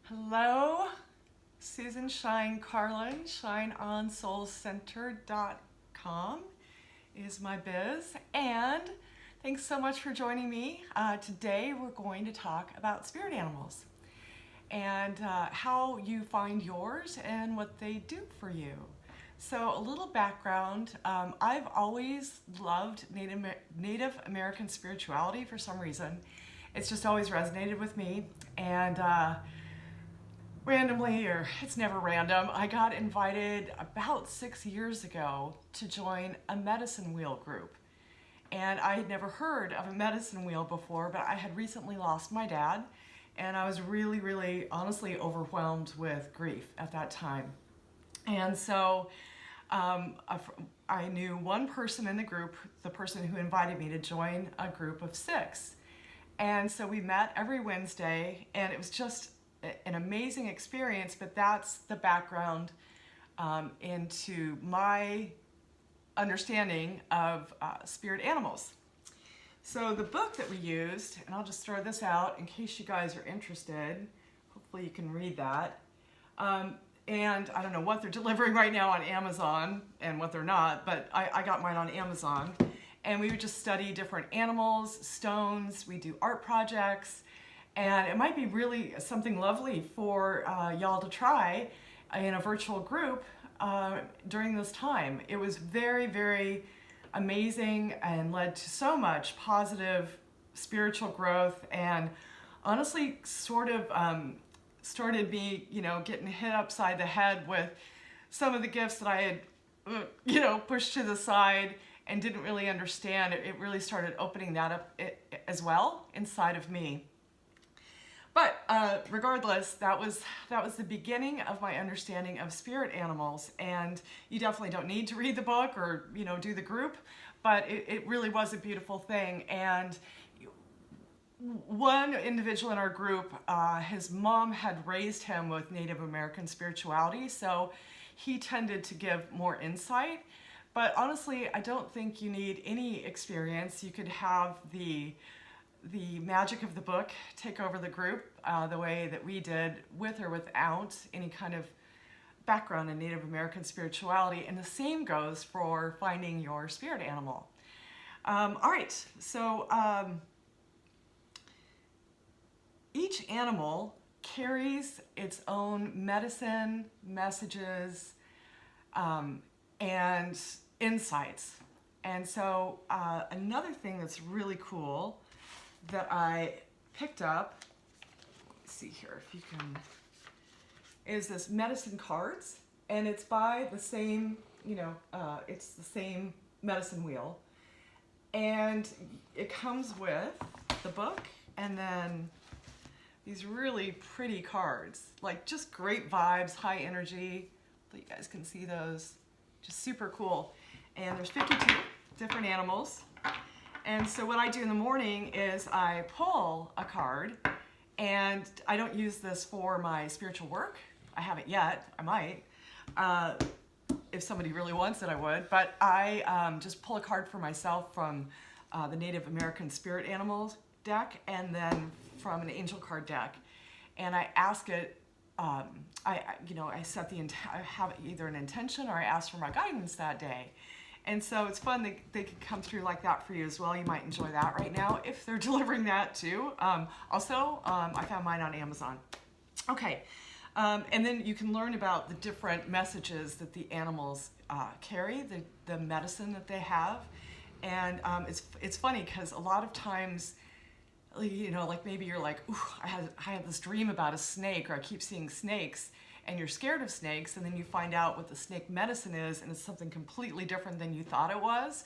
Hello, Susan Shine Carlin, shineonsoulcenter.com is my biz, and thanks so much for joining me. Today we're going to talk about spirit animals and how you find yours and what they do for you. So a little background, I've always loved Native American spirituality for some reason. It's just always resonated with me, and randomly, or it's never random, I got invited about 6 years ago to join a medicine wheel group. And I had never heard of a medicine wheel before, but I had recently lost my dad, and I was really, honestly overwhelmed with grief at that time. And so I knew one person in the group, the person who invited me to join a group of 6. And so we met every Wednesday, and it was just an amazing experience, but that's the background into my understanding of spirit animals. So the book that we used, and I'll just throw this out in case you guys are interested, hopefully you can read that, and I don't know what they're delivering right now on Amazon and what they're not, but I got mine on Amazon, and we would just study different animals, stones, we do art projects, and it might be really something lovely for y'all to try in a virtual group during this time. It was very amazing and led to so much positive spiritual growth, and honestly sort of started me, getting hit upside the head with some of the gifts that I had, pushed to the side and didn't really understand. It really started opening that up as well inside of me. But regardless, that was the beginning of my understanding of spirit animals, and you definitely don't need to read the book or do the group, but it really was a beautiful thing. And one individual in our group, his mom had raised him with Native American spirituality, so he tended to give more insight. But honestly, I don't think you need any experience. You could have the magic of the book take over the group the way that we did, with or without any kind of background in Native American spirituality, and the same goes for finding your spirit animal. All right, so each animal carries its own medicine, messages, and insights. And so another thing that's really cool that I picked up, let's see here if you can, is this medicine cards, and it's by the same, it's the same medicine wheel, and it comes with the book and then these really pretty cards, like just great vibes, high energy. Hopefully you guys can see those, just super cool. And there's 52 different animals. And so what I do in the morning is I pull a card, and I don't use this for my spiritual work. I haven't yet, I might. If somebody really wants it, I would. But I just pull a card for myself from the Native American Spirit Animals deck, and then from an angel card deck. And I ask it, I set I have either an intention or I ask for my guidance that day. And so it's fun, they can come through like that for you as well. You might enjoy that right now if they're delivering that too. Also, I found mine on Amazon. Okay, and then you can learn about the different messages that the animals carry, the medicine that they have. And it's funny because a lot of times, like maybe you're like, ooh, I had this dream about a snake, or I keep seeing snakes, and you're scared of snakes, and then you find out what the snake medicine is, and it's something completely different than you thought it was.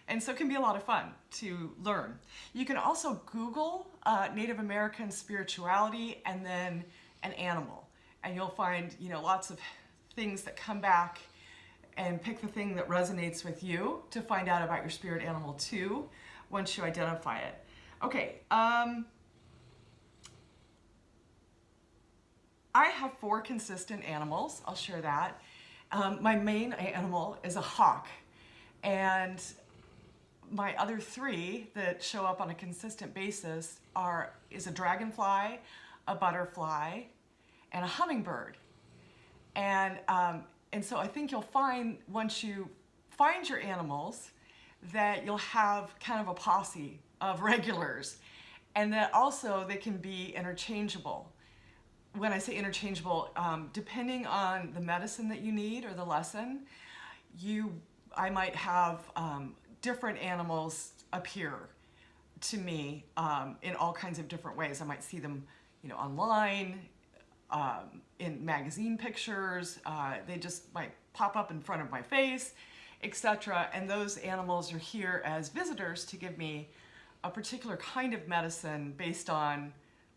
And so it can be a lot of fun to learn. You can also Google Native American spirituality and then an animal, and you'll find lots of things that come back, and pick the thing that resonates with you to find out about your spirit animal too, once you identify it. Okay, I have 4 consistent animals. I'll share that. My main animal is a hawk, and my other 3 that show up on a consistent basis is a dragonfly, a butterfly, and a hummingbird. And so I think you'll find once you find your animals that you'll have kind of a posse of regulars, and that also they can be interchangeable. When I say interchangeable, depending on the medicine that you need or the lesson, I might have different animals appear to me in all kinds of different ways. I might see them, online, in magazine pictures. They just might pop up in front of my face, etc. And those animals are here as visitors to give me a particular kind of medicine based on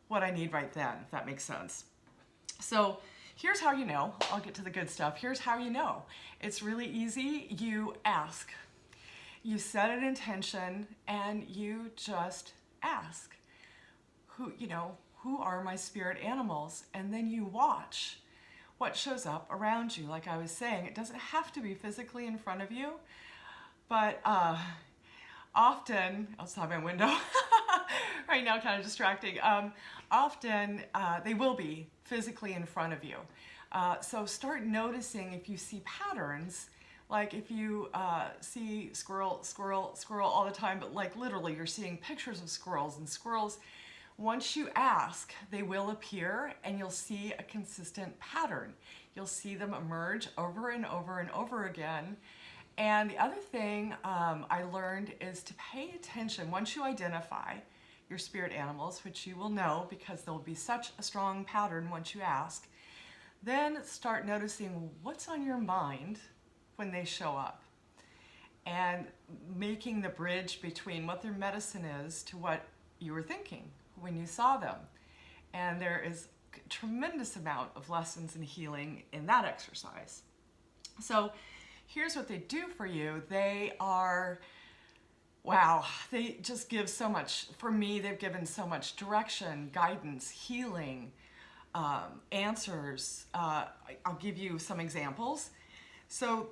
what I need right then, if that makes sense. So here's how you know. I'll get to the good stuff. Here's how you know. It's really easy. You ask. You set an intention and you just ask. Who are my spirit animals? And then you watch what shows up around you. Like I was saying, it doesn't have to be physically in front of you, but often, outside my window, right now kind of distracting, often they will be physically in front of you. So start noticing if you see patterns, like if you see squirrel all the time, but like literally you're seeing pictures of squirrels, and squirrels, once you ask, they will appear and you'll see a consistent pattern. You'll see them emerge over and over and over again. And the other thing I learned is to pay attention. Once you identify your spirit animals, which you will know because there will be such a strong pattern once you ask, then start noticing what's on your mind when they show up, and making the bridge between what their medicine is to what you were thinking when you saw them. And there is a tremendous amount of lessons in healing in that exercise. So here's what they do for you. They are, wow, they just give so much. For me, they've given so much direction, guidance, healing, answers. I'll give you some examples. So,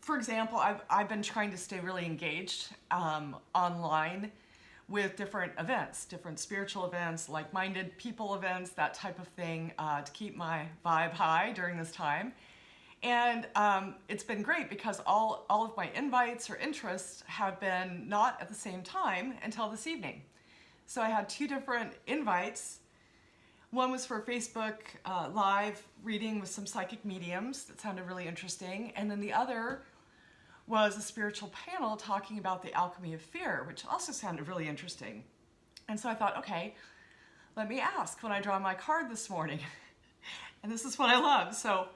for example, I've been trying to stay really engaged online with different events, different spiritual events, like-minded people events, that type of thing, to keep my vibe high during this time. And it's been great because all of my invites or interests have been not at the same time until this evening. So I had 2 different invites. One was for Facebook live reading with some psychic mediums that sounded really interesting. And then the other was a spiritual panel talking about the alchemy of fear, which also sounded really interesting. And so I thought, okay, let me ask when I draw my card this morning. And this is what I love. So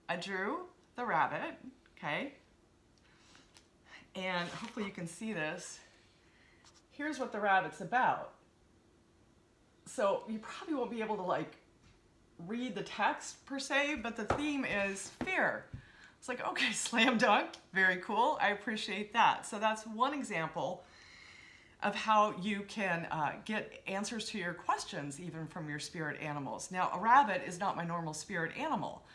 I drew the rabbit, okay? And hopefully you can see this. Here's what the rabbit's about. So you probably won't be able to read the text per se, but the theme is fear. It's like, okay, slam dunk, very cool, I appreciate that. So that's one example of how you can get answers to your questions even from your spirit animals. Now, a rabbit is not my normal spirit animal,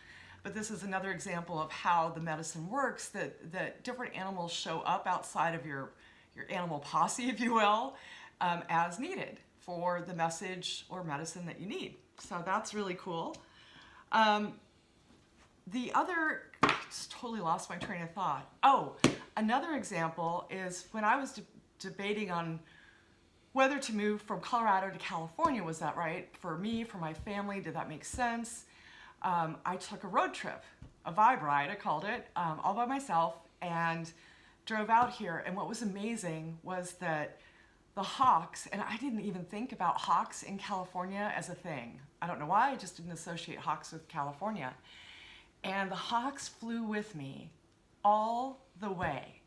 but this is another example of how the medicine works, that different animals show up outside of your animal posse, if you will, as needed for the message or medicine that you need. So that's really cool. The other, I just totally lost my train of thought. Oh, another example is when I was debating on whether to move from Colorado to California. Was that right for me, for my family? Did that make sense? I took a road trip, a vibe ride, I called it, all by myself, and drove out here. And what was amazing was that the hawks, and I didn't even think about hawks in California as a thing. I don't know why, I just didn't associate hawks with California. And the hawks flew with me all the way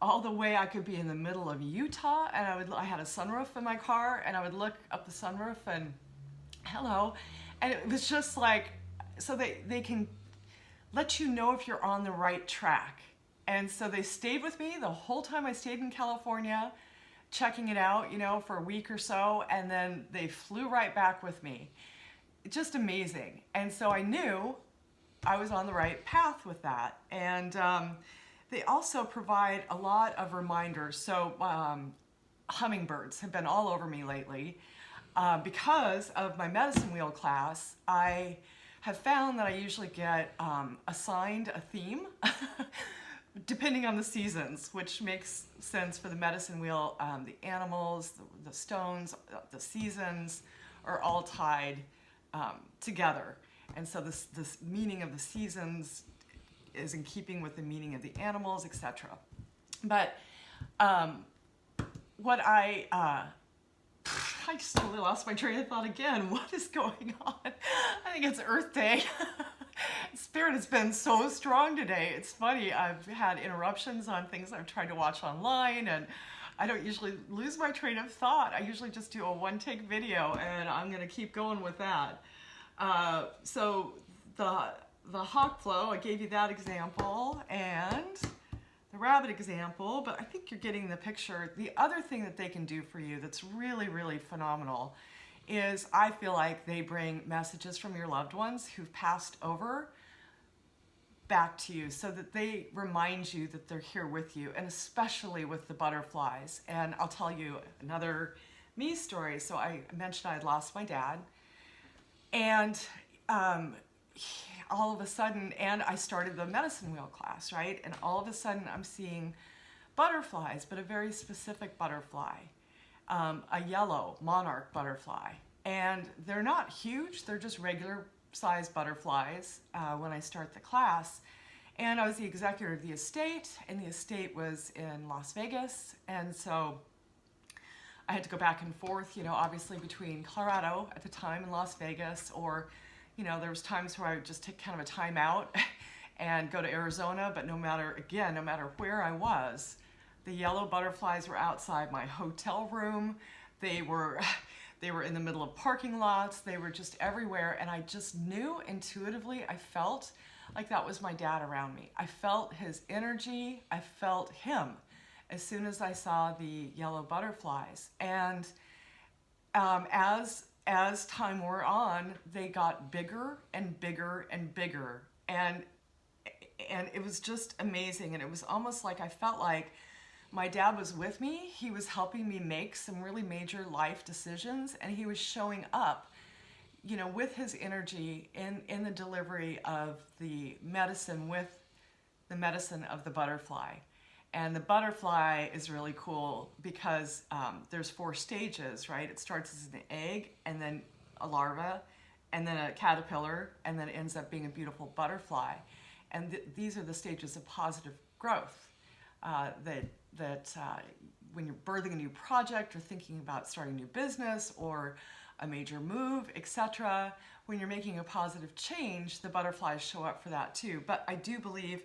I could be in the middle of Utah, and I had a sunroof in my car, and I would look up the sunroof and hello. And it was just like, so they can let you know if you're on the right track. And so they stayed with me the whole time I stayed in California, checking it out, for a week or so, and then they flew right back with me. Just amazing. And so I knew I was on the right path with that. And they also provide a lot of reminders. So hummingbirds have been all over me lately. because of my medicine wheel class, I have found that I usually get assigned a theme depending on the seasons, which makes sense for the medicine wheel. The animals, the stones, the seasons are all tied together. And so this meaning of the seasons is in keeping with the meaning of the animals, etc. But what I just totally lost my train of thought again. What is going on? I think it's Earth Day. Spirit has been so strong today. It's funny. I've had interruptions on things I've tried to watch online, and I don't usually lose my train of thought. I usually just do a one-take video, and I'm going to keep going with that. So the hawk flow, I gave you that example, and the rabbit example, but I think you're getting the picture. The other thing that they can do for you that's really, really phenomenal is I feel like they bring messages from your loved ones who've passed over back to you so that they remind you that they're here with you, and especially with the butterflies. And I'll tell you another me story. So I mentioned I had lost my dad, and all of a sudden, and I started the medicine wheel class, right? And all of a sudden I'm seeing butterflies, but a very specific butterfly, a yellow monarch butterfly. And they're not huge, they're just regular sized butterflies when I start the class. And I was the executor of the estate, and the estate was in Las Vegas. And so I had to go back and forth, you know, obviously between Colorado at the time and Las Vegas, or you know, there was times where I would just take kind of a time out and go to Arizona, but no matter where I was, the yellow butterflies were outside my hotel room. They were in the middle of parking lots. They were just everywhere. And I just knew intuitively, I felt like that was my dad around me. I felt his energy. I felt him as soon as I saw the yellow butterflies. And as time wore on, they got bigger and bigger and bigger. And it was just amazing. And it was almost like I felt like my dad was with me. He was helping me make some really major life decisions. And he was showing up, you know, with his energy in the delivery of the medicine with the medicine of the butterfly. And the butterfly is really cool because there's 4 stages, right? It starts as an egg, and then a larva, and then a caterpillar, and then it ends up being a beautiful butterfly. And these are the stages of positive growth that when you're birthing a new project or thinking about starting a new business or a major move, etc., when you're making a positive change, the butterflies show up for that too. But I do believe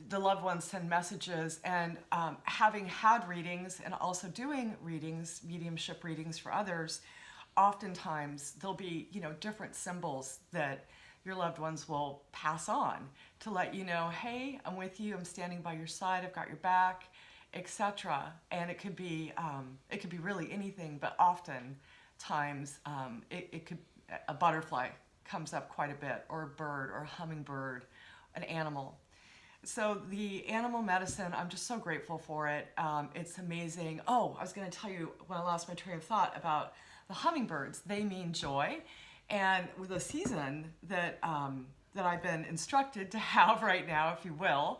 the loved ones send messages, and having had readings and also doing readings, mediumship readings for others, oftentimes there'll be, you know, different symbols that your loved ones will pass on to let you know, hey, I'm with you, I'm standing by your side, I've got your back, etc. And it could be really anything, but oftentimes it could, a butterfly comes up quite a bit, or a bird, or a hummingbird, an animal. So the animal medicine, I'm just so grateful for it. It's amazing. Oh, I was going to tell you when I lost my train of thought about the hummingbirds. They mean joy. And with a season that I've been instructed to have right now, if you will,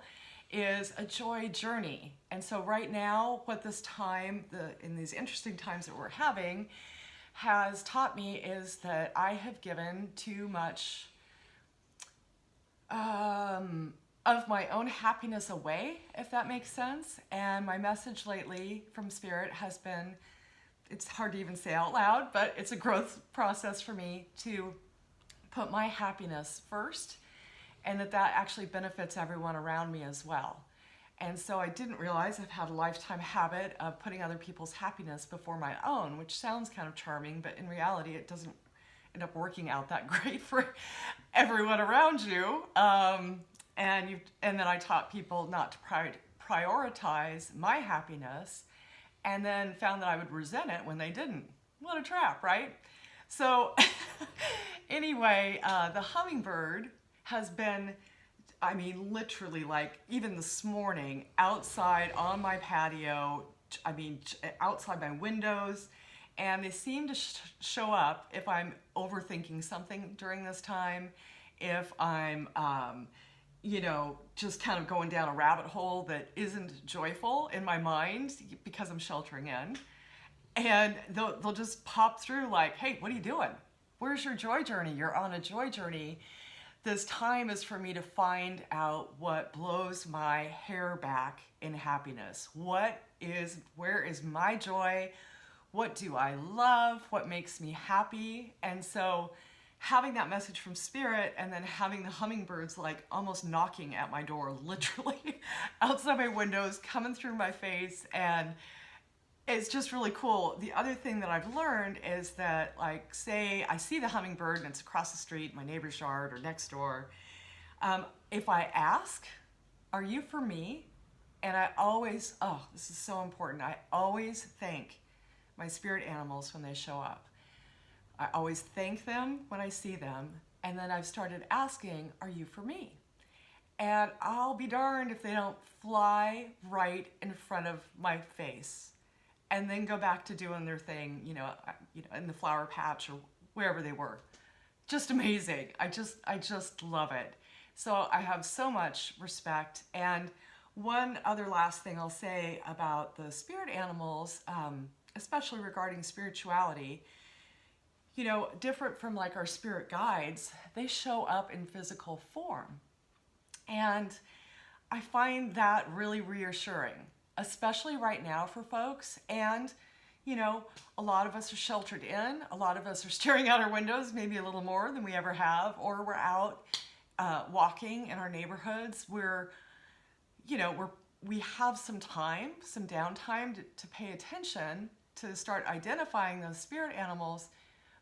is a joy journey. And so right now, what this time, in these interesting times that we're having, has taught me is that I have given too much of my own happiness away, if that makes sense. And my message lately from Spirit has been, it's hard to even say out loud, but it's a growth process for me to put my happiness first, and that actually benefits everyone around me as well. And so I didn't realize I've had a lifetime habit of putting other people's happiness before my own, which sounds kind of charming, but in reality it doesn't end up working out that great for everyone around you. And then I taught people not to prioritize my happiness, and then found that I would resent it when they didn't. What a trap, right? So anyway, the hummingbird has been, I mean, literally, like, even this morning, outside on my patio, I mean, outside my windows, and they seem to show up if I'm overthinking something during this time, if I'm, you know, just kind of going down a rabbit hole that isn't joyful in my mind because I'm sheltering in. And they'll just pop through like, hey, what are you doing? Where's your joy journey? You're on a joy journey. This time is for me to find out what blows my hair back in happiness. Where is my joy? What do I love? What makes me happy? And so having that message from Spirit and then having the hummingbirds like almost knocking at my door, literally outside my windows, coming through my face, and it's just really cool. The other thing that I've learned is that, like, say I see the hummingbird and it's across the street, my neighbor's yard or next door. If I ask, are you for me? And I always, oh, this is so important. I always thank my spirit animals when they show up. I always thank them when I see them. And then I've started asking, are you for me? And I'll be darned if they don't fly right in front of my face and then go back to doing their thing, you know, in the flower patch or wherever they were. Just amazing. I just love it. So I have so much respect. And one other last thing I'll say about the spirit animals, especially regarding spirituality, you know, different from like our spirit guides, they show up in physical form. And I find that really reassuring, especially right now for folks. And, you know, a lot of us are sheltered in. A lot of us are staring out our windows, maybe a little more than we ever have, or we're out walking in our neighborhoods. We have some time, some downtime to pay attention, to start identifying those spirit animals,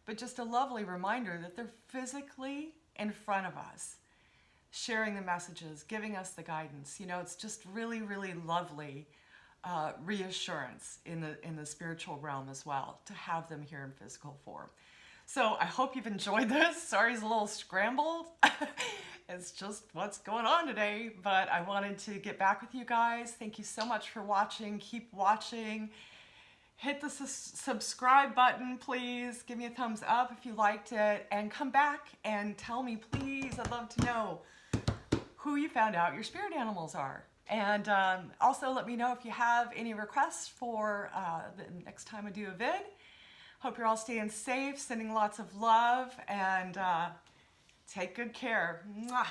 but just a lovely reminder that they're physically in front of us, sharing the messages, giving us the guidance. You know, it's just really, really lovely reassurance in the spiritual realm as well, to have them here in physical form. So I hope you've enjoyed this. Sorry it's a little scrambled. It's just what's going on today, but I wanted to get back with you guys. Thank you so much for watching. Keep watching. Hit the subscribe button, please. Give me a thumbs up if you liked it, and come back and tell me, please. I'd love to know who you found out your spirit animals are. And also let me know if you have any requests for the next time I do a vid. Hope you're all staying safe, sending lots of love, and take good care. Mwah.